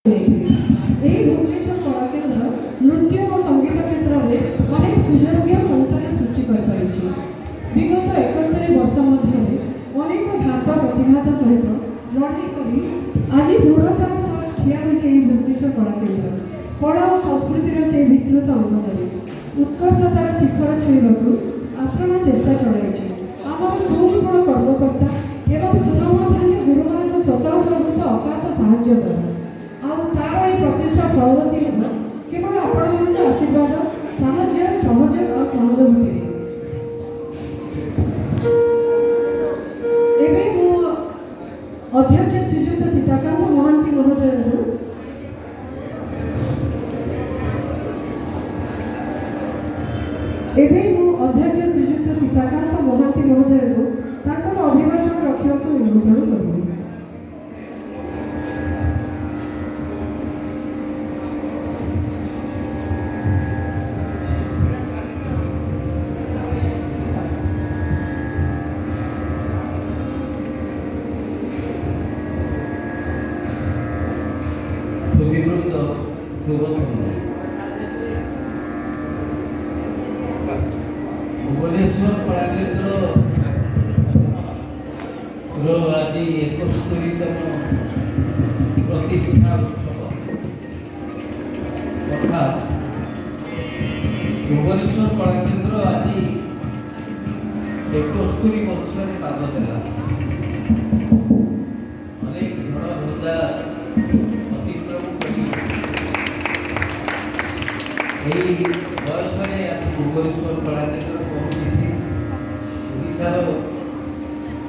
भुवनेश्वर कला केन्द्र नृत्य और संगीत क्षेत्र में अनेक सुजोग्य संस्थान सृष्टि विगत 71 वर्ष मध्य अनेक घात प्रतिघात सहित लड़ाई कर आज दृढ़तार सह ठिया भुवनेश्वर कला केन्द्र कला और संस्कृतिर से विस्तृत अंगन उत्कर्षतार शिखर छुईवाक आप्राण चेष्टा चलाई आम सुनिपुण कर्मकर्ता एवं सुनामधन्य गुरुमान स्वतः प्रभुत्व अपात साहाय्य द्वारा तार प्रचेषा फलवती केवल आपण आशीर्वाद साहाय्य सहयोग और सहानुभूति अध्यक्ष श्रीजुक्त सीताकांत महांती महोदय अध्यक्ष श्रीजुक्त सीताकांत महांती महोदय अभिभाषण रखा निमंत्रण करेंगे। भुवनेश्वर कला केन्द्र आज 71तम प्रतिष्ठा उत्सव अर्थात भुवनेश्वर कला केन्द्र आज 71 वर्ष पाद देला। अनेक झड़ भजा अतिक्रम करी बयस भुवनेश्वर कला केन्द्र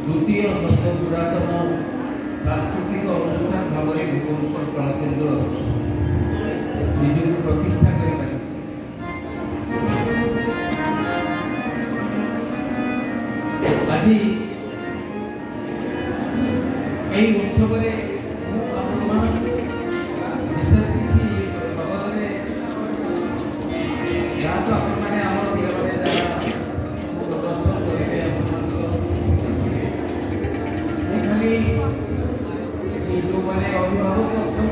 द्वितीय सर्वपुरातन सांस्कृतिक अनुष्ठान भाव में भुवनेश्वर कला केन्द्र निजक प्रतिष्ठा कर आज उत्सव विशेष किसी खबर जहाँ तो अभिभावक अच्छा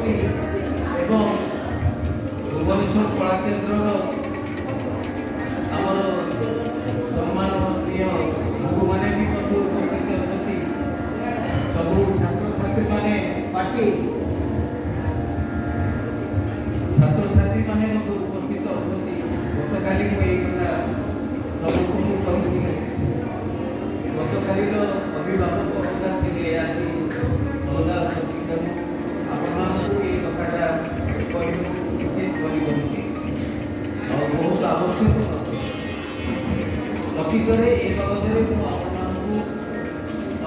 भुवनेश्वर कला केन्द्र आमर सम्माननीय गुरु मैंने भी उपस्थित अच्छा सब छात्र छात्री मैंने पार्टी छात्र छात्री मैंने उपस्थित अच्छा गत काली मुझे कथा सबको कही गत काली अभिभावक अलगा थे आज अलगा बहुत आवश्यक अतीतर ए बाबद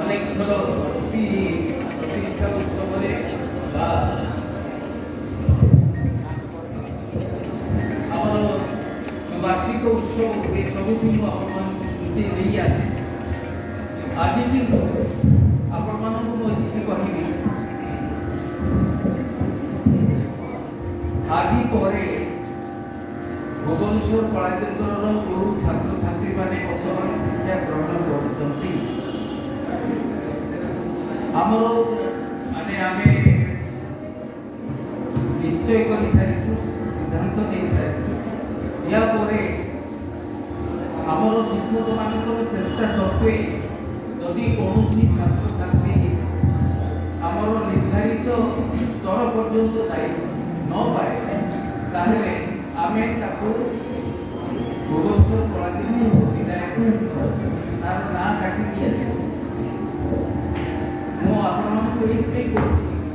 अनेक थर प्रतिष्ठा उत्सव आमर वार्षिक उत्सव ये सब सूची नहीं आसे आज किंतु आपण मुझे कहबी आज पर भुवनेश्वर कला केन्द्र जो छात्र छात्री मैंने बर्तमान शिक्षा ग्रहण कर माने निश्चय कर सारी सिद्धांत नहीं सारी यापर आमर शिक्षक मान चेष्टा सत्वे यदि कौन छात्र छात्री आमर निर्धारित स्तर पर्यंत दायित्व न पाए ताहले आमे ताको भुवनेश्वर कला केन्द्र विधायक तार ना काटी दिया मु आपको ये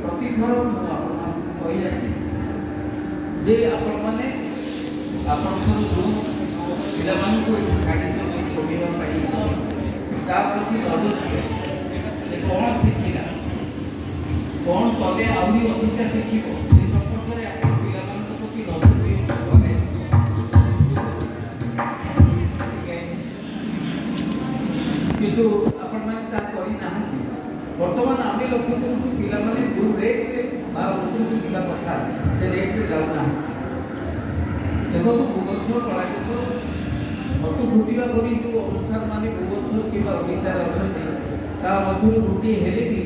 प्रतिथर मुझे जे आपण मैंने आपंकर जो पिला छाड़ी पढ़ाई प्रति नजर दिए से कौन शिखिला कौन कले आहरी अधिका शिखिब से संपर्क में आप पिला प्रति नजर दिए किंतु आपण मैंने करना बर्तमान आम लक्ष्य करूँ पिला जो रेट्रे जा कथा से रेट्रे जाऊना देखो भुवनेश्वर कला केन्द्र सतु घुटा कर जो अनुष्ठान मान भुवनेश्वर कि ओडार अच्छा गोटे हेले भी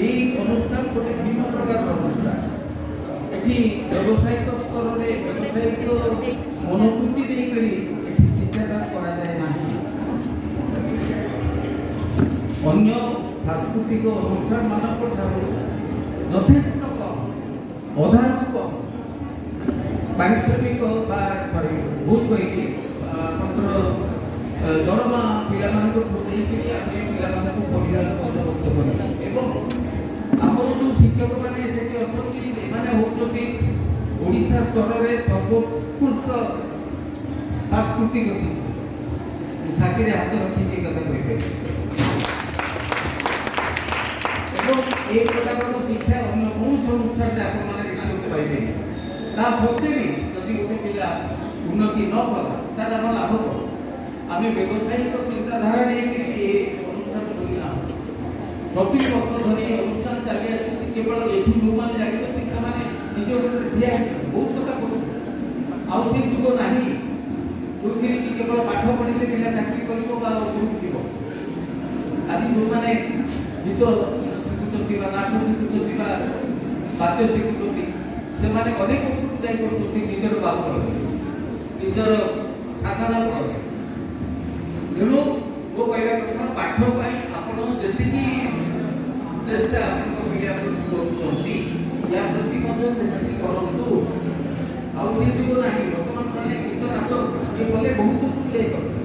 यही अनुष्ठान गोटे भिन्न प्रकार अनुष्ठान ଏଠି ବ୍ୟବସାୟିକ ସ୍ତରରେ ବ୍ୟବସାୟିକ ମନୋବୃତ୍ତି ଦେଇକରି ଏଠି ଶିକ୍ଷାଦାନ କରାଯାଏ ନାହିଁ। ଅନ୍ୟ ସାଂସ୍କୃତିକ ଅନୁଷ୍ଠାନ ମାନଙ୍କ ଠାରୁ ଯଥେଷ୍ଟ କମ୍, ଅଧାରୁ କମ୍ ପାରିଶ୍ରମିକ ବା ଭୁଲ କହିକି ଆପଣଙ୍କର ଦରମା ପିଲାମାନଙ୍କୁ ଦେଇକରି ଆମେ ପିଲାମାନଙ୍କୁ ପଢ଼ିବାର ବନ୍ଦୋବସ୍ତ କରିଛୁ। ଏବଂ ଆମର ଯେଉଁ ଶିକ୍ଷକମାନେ ସେଠି ଅଛନ୍ତି ଏମାନେ ହେଉଛନ୍ତି ଓଡ଼ିଶା ସ୍ତରରେ ସର୍ବୋତ୍କୃଷ୍ଟ ସାଂସ୍କୃତିକ ଶିକ୍ଷକ। ଛାତିରେ ହାତ ରଖିକି ଏ କଥା କହିପାରିବେ। ଏବଂ এই ପ୍ରକାରର ଶିକ୍ଷା ଅନ୍ୟ କୌଣସି ଅନୁଷ୍ଠାନରେ ଆପଣମାନେ ଦେଖିବାକୁ ପାଇବେନି। ତା ସତ୍ତ୍ୱେ ବି ଯଦି ଗୋଟେ ପିଲା ଉନ୍ନତି ନ କଲା ତାହେଲେ ଆମର ଲାଭ କ'ଣ? ଆମେ ବ୍ୟବସାୟିକ ଚିନ୍ତାଧାରା ନେଇକରି ଏ ଅନୁଷ୍ଠାନ କରିନାହୁଁ। 70 ବର୍ଷ ଧରି ଏ ଅନୁଷ୍ଠାନ ଚାଲି ଆସିଛି। କେବଳ ଏଠୁ ଯେଉଁମାନେ ଯାଇଛନ୍ତି ସେମାନେ ନିଜ ଉପରେ ଠିଆ ହେଇଛନ୍ତି, ବହୁତ କଥା କରୁଛନ୍ତି। ଆଉ ସେ ଯୁଗ ନାହିଁ ଯେଉଁଥିରେ କି କେବଳ ପାଠ ପଢ଼ିଲେ ପିଲା ଚାକିରି କରିବ ବା ଉପରକୁ ଯିବ। ଆଜି ଯେଉଁମାନେ ଗୀତ ଶିଖୁଛନ୍ତି ବା ନାଚ ଶିଖୁଛନ୍ତି ବା ବାଦ୍ୟ ଶିଖୁଛନ୍ତି ସେମାନେ ଅନେକ ଉପରକୁ ଯାଇପାରୁଛନ୍ତି ନିଜର ବାହୁବଳରେ, ନିଜର ସାଧନା ବଳରେ। ତେଣୁ ମୋ କହିବା କଥା ପାଠ ପାଇଁ ଆପଣ ଯେତିକି ଚେଷ୍ଟା ଆପଣଙ୍କ ପିଲା ପ୍ରତି କରୁଛନ୍ତି ୟା ପ୍ରତି ମଧ୍ୟ ସେତିକି କରନ୍ତୁ। ଆଉ ସେ ଯୁଗ ନାହିଁ। ବର୍ତ୍ତମାନ ମାନେ ଗୀତ ନାଚ ଏ କଲେ ବହୁତ ଉପରକୁ ଯାଇପାରୁଛନ୍ତି।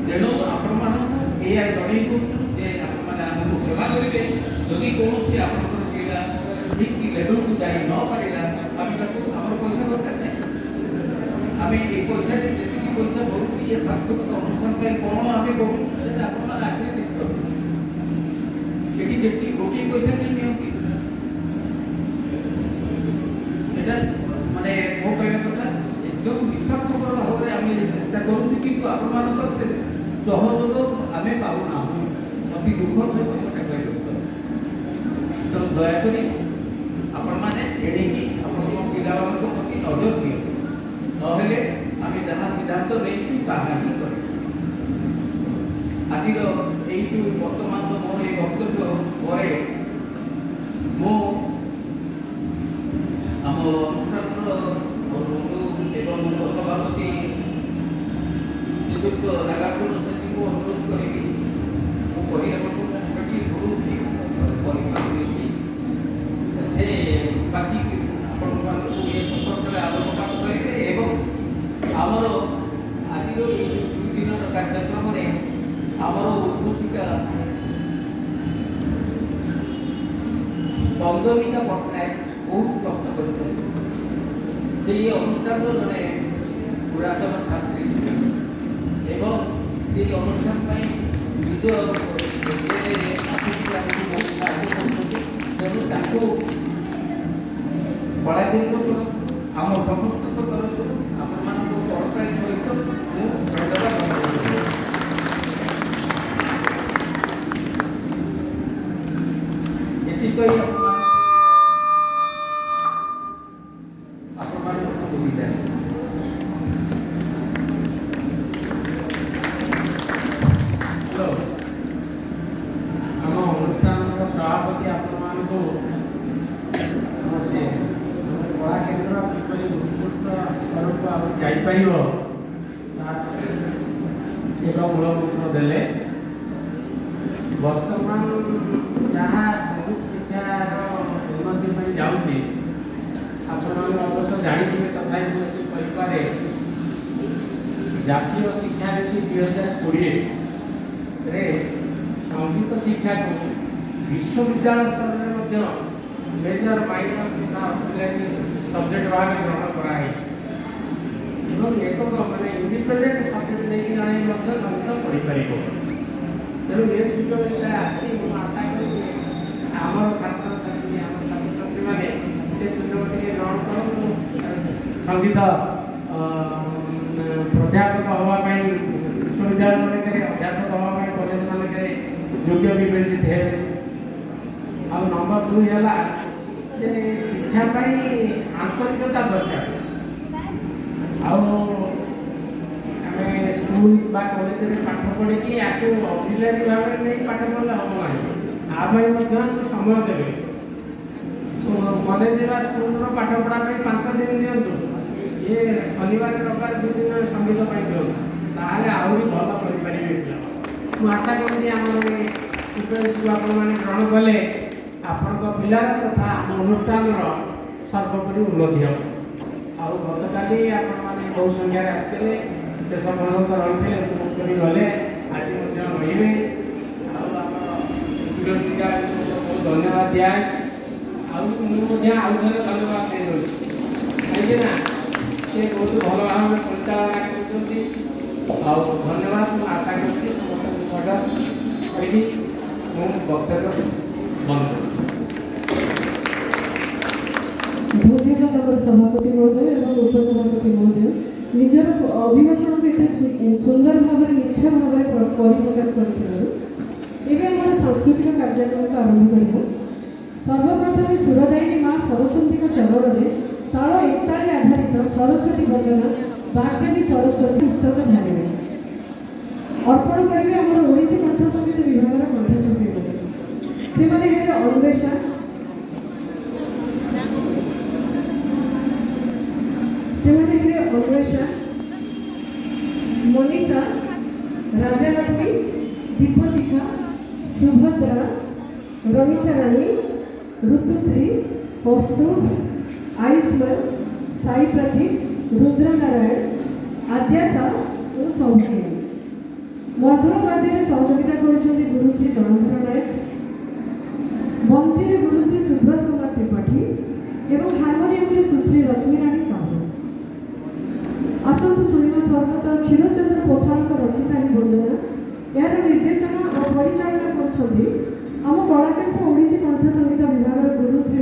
ତେଣୁ ଆପଣମାନଙ୍କୁ ଏଇଆ ଜଣେଇ ଦେଉଛୁ ଯେ ଆପଣମାନେ ଆମକୁ ସେବା କରିବେ। ଯଦି କୌଣସି ଆପଣଙ୍କର ପିଲା ଠିକ୍ ଲେଭେଲକୁ ଯାଇ ନ ପାରିଲା ଆମେ ତାକୁ ଆମର ପଇସା ଦରକାର ନାହିଁ। ଆମେ ଏ ପଇସାରେ ଯେତିକି ପଇସା ଭରୁଛୁ ଏ ସାଂସ୍କୃତିକ ଅନୁଷ୍ଠାନ ପାଇଁ କ'ଣ ଆମେ କରୁଛୁ ସେଟା ଆପଣମାନେ ଆଖିରେ ଦେଖିପାରୁଛନ୍ତି। ଏଠି ଯେତିକି ଗୋଟିଏ ପଇସା ବି ନିଅନ୍ତି। এটা ମାନେ ମୋ କହିବା କଥା ଏକଦମ ନିଃସ୍ୱାର୍ଥପର ଭାବରେ ଆମେ ଚେଷ୍ଟା କରୁଛୁ, କିନ୍ତୁ ଆପଣମାନଙ୍କର ସେ ସହଯୋଗ ଆମେ ପାଉନାହୁଁ। ଅତି ଦୁଃଖ ସହିତ କଥା କହିବାକୁ ତେଣୁ ଦୟାକରି ଆପଣମାନେ ଏଣିକି ଆପଣଙ୍କ ପିଲାମାନଙ୍କ ପ୍ରତି ନଜର ଦିଅନ୍ତୁ। ନହେଲେ ଆମେ ଯାହା ସିଦ୍ଧାନ୍ତ ନେଇଛୁ ତାହା ହିଁ କରିବୁ। ଆଜିର ଏଇ ଯେଉଁ ବର୍ତ୍ତମାନର ମୋର এই ବକ୍ତବ୍ୟ ପରେ ମୁଁ ଆମ ଅନୁଷ୍ଠାନର ବନ୍ଧୁ ଏବଂ ସଭାପତି ଶ୍ରୀଯୁକ୍ତ ନାଗାର୍ଜୁନ ସେଠୀଙ୍କୁ ଅନୁରୋଧ କରିବି। ମୁଁ କହିଲା ବେଳକୁ ସେଠି ଗୁରୁଛି କହିପାରିବି ସେ ବାକି ଆପଣମାନଙ୍କୁ ଏ ସମ୍ପର୍କରେ ଆଲୋକପାତ କରିବେ। ଏବଂ ଆମର ଆଜିର ଏଇ 2 ଦିନର କାର୍ଯ୍ୟକ୍ରମରେ ଆମର ଉଦ୍ଘୋଷିକା ସ୍ପନ୍ଦନିକା ପଟ୍ଟନାୟକ ବହୁତ କଷ୍ଟ କରିଛନ୍ତି। ସେଇ ଅନୁଷ୍ଠାନର ଜଣେ ପୁରାତନ ଛାତ୍ରୀ ଏବଂ ସେଇ ଅନୁଷ୍ଠାନ ପାଇଁ ନିଜ ବହୁତ ସାହାଯ୍ୟ କରୁଛନ୍ତି। ତେଣୁ ତାଙ୍କୁ କଳାକେନ୍ଦ୍ର ଆମ ସମସ୍ତଙ୍କ ତରଫରୁ ଆପଣମାନଙ୍କ ସରକାରୀ ସହିତ ମୁଁ ଧନ୍ୟବାଦ ଜଣାଉଛି। ଏଥିପାଇଁ ଆପଣମାନଙ୍କୁ ସୁବିଧା ଆମ ଅନୁଷ୍ଠାନର ସଭାପତି ଆପଣମାନଙ୍କୁ କଳା କେନ୍ଦ୍ର କିପରି ଉତ୍କୃଷ୍ଟ ସ୍ତରକୁ ଆଉ ଯାଇପାରିବ ଏକ ମୂଳମନ୍ତ୍ର ଦେଲେ। ବର୍ତ୍ତମାନ ଯାହା ସଙ୍ଗୀତ ଶିକ୍ଷାର ଉନ୍ନତି ପାଇଁ ଯାଉଛି ଆପଣମାନେ ଅବଶ୍ୟ ଜାଣିଥିବେ, ତଥାପି ମୁଁ ଏଠି କହିପାରେ ଜାତୀୟ ଶିକ୍ଷାନୀତି 2020ରେ ସଙ୍ଗୀତ ଶିକ୍ଷାକୁ ବିଶ୍ୱବିଦ୍ୟାଳୟ ସ୍ତରରେ ମଧ୍ୟ ମେଜର ମାଇନର ତଥା ଅକ୍ସିଲାରୀ ସବଜେକ୍ଟ ଭାବେ ଗ୍ରହଣ କରାଯାଇଛି ଏବଂ ଏକ ମାନେ ଇଣ୍ଡିପେଣ୍ଡେଣ୍ଟ ସବଜେକ୍ଟ ନେଇକି ଜଣେ ମଧ୍ୟ ସଙ୍ଗୀତ ପଢ଼ିପାରିବ। ତେଣୁ ଏ ସୁଯୋଗ ଯେତେବେଳେ ଆସିଛି ମୁଁ ଆଶା କରିବି ଆମର ଛାତ୍ରଛାତ୍ରୀ ଆମ ଛାତ୍ରଛାତ୍ରୀମାନେ ସେ ସୁଯୋଗ ଟିକେ ଗ୍ରହଣ କରନ୍ତୁ। ସଙ୍ଗୀତ ଅଧ୍ୟାପକ ହେବା ପାଇଁ ବିଶ୍ୱବିଦ୍ୟାଳୟ ମାନଙ୍କରେ ଅଧ୍ୟାପକ ହେବା ପାଇଁ କଲେଜ ମାନଙ୍କରେ ଯୋଗ୍ୟ ବିବେଚିତ ହେବେ। ଆଉ ନମ୍ବର 2 ହେଲା ଯେ ଶିକ୍ଷା ପାଇଁ ଆନ୍ତରିକତା ଦରକାର। ଆଉ ଆମେ ସ୍କୁଲ ବା କଲେଜରେ ପାଠ ପଢ଼ିକି ୟାକୁ ଅକ୍ସିଲାରୀ ଭାବରେ ନେଇ ପାଠ ପଢ଼ିଲେ ହେବ ନାହିଁ। ଆ ପାଇଁ ମଧ୍ୟ ସମୟ ଦେବେ। କଲେଜ ବା ସ୍କୁଲର ପାଠ ପଢ଼ା ପାଇଁ 5 ଦିନ ନିଅନ୍ତୁ, ଇଏ ଶନିବାର ରବିବାର 2 ଦିନ ସଙ୍ଗୀତ ପାଇଁ ଦିଅନ୍ତୁ, ତାହେଲେ ଆହୁରି ଭଲ କରିପାରିବେ ପିଲା। ମୁଁ ଆଶା କରୁଛି ଆମର ଏ ସୁପରକୁ ଆପଣମାନେ ଗ୍ରହଣ କଲେ ଆପଣଙ୍କ ପିଲାର ତଥା ଆମ ଅନୁଷ୍ଠାନର ସର୍ବୋପରି ଉନ୍ନତି ହେବ। ଆଉ ଗତକାଲି ଆପଣମାନେ ବହୁ ସଂଖ୍ୟାରେ ଆସିଥିଲେ, ଶେଷ ପର୍ଯ୍ୟନ୍ତ ରହିଥିଲେ, ଉପଭୋଗ କରି ଗଲେ, ଆଜି ମଧ୍ୟ ରହିବେ। ଆଉ ଆମର ପୁରସ୍କାରକୁ ବହୁତ ଧନ୍ୟବାଦ ଦିଆହେଇଛି। ଆଉ ମୁଁ ମଧ୍ୟ ଆଉ ଥରେ ଧନ୍ୟବାଦ ଦେଇଦେଉଛି, କାହିଁକିନା ସେ ବହୁତ ଭଲ ଭାବରେ ପରିଚାଳନା କରୁଛନ୍ତି। ଆଉ ଧନ୍ୟବାଦ। ମୁଁ ଆଶା କରୁଛି ସମସ୍ତଙ୍କୁ କରିବି। ମୁଁ ବକ୍ତବ୍ୟ ବନ୍ଦ କରୁଛି। ଧନ୍ୟବାଦ ଆମର ସଭାପତି ମହୋଦୟ ଏବଂ ଉପସଭାପତି ମହୋଦୟ ନିଜର ଅଭିଭାଷଣକୁ ଏତେ ସୁନ୍ଦର ଭାବରେ ନିଚ୍ଛା ଭାବରେ ପରିପ୍ରକାଶ କରିଥିବାରୁ। ଏବେ ଆମର ସାଂସ୍କୃତିକ କାର୍ଯ୍ୟକ୍ରମକୁ ଆରମ୍ଭ କରିବା। ସର୍ବପ୍ରଥମେ ସୁରଦାୟିନୀ ମା ସରସ୍ୱତୀଙ୍କ ଚରଣରେ ତାଳ ଏକତାଳି ଆଧାରିତ ସରସ୍ୱତୀ ବନ୍ଦନା ବାଗ୍ଦେବୀ ସରସ୍ୱତୀ ପୁସ୍ତକ ଧାରିବେ। ଅର୍ପଣ କରିବେ ଆମର ଓଡ଼ିଶୀ କଣ୍ଠ ସଙ୍ଗୀତ ବିଭାଗର କଣ୍ଠଶିଳ୍ପୀମାନେ। ସେମାନେ ହେଲେ ଅନ୍ୱେଷା, ମନୀଷା, ରାଜାଲକ୍ଷ୍ମୀ, ଦୀପଶିଖା, ସୁଭଦ୍ରା, ରମିଷା ରାଣୀ, ଋତୁଶ୍ରୀ, କୌସ୍ତୁଭ, ଆୟୁଷ୍ମାନ, ସାଇ ପ୍ରଦୀପ, ରୁଦ୍ରନାରାୟଣ, ଆଦ୍ୟାସା ଓ ସୌଭାଗ୍ୟ। ମଧୁର ବାଦ୍ୟରେ ସହଯୋଗିତା କରୁଛନ୍ତି ଗୁରୁଶ୍ରୀ ଜଳଧର ନାୟକ, ବଂଶୀରେ ଗୁରୁଶ୍ରୀ ସୁବ୍ରତ କୁମାର ତ୍ରିପାଠୀ ଏବଂ ହାରମୋନିୟମରେ ସୁଶ୍ରୀ ରଶ୍ମିରାଣୀ ସାହୁ। ଆସନ୍ତୁ ଶୁଣିବା ସ୍ୱର୍ଗତ କ୍ଷୀରଚନ୍ଦ୍ର ପୋଥାଳଙ୍କ ରଚିତ ଏହି ବନ୍ଦନା। ଏହାର ନିର୍ଦ୍ଦେଶନା ଓ ପରିଚାଳନା କରୁଛନ୍ତି ଆମ କଳାକାରଙ୍କ ଓଡ଼ିଶୀ କଣ୍ଠ ସଙ୍ଗୀତ ବିଭାଗର ଗୁରୁଶ୍ରୀ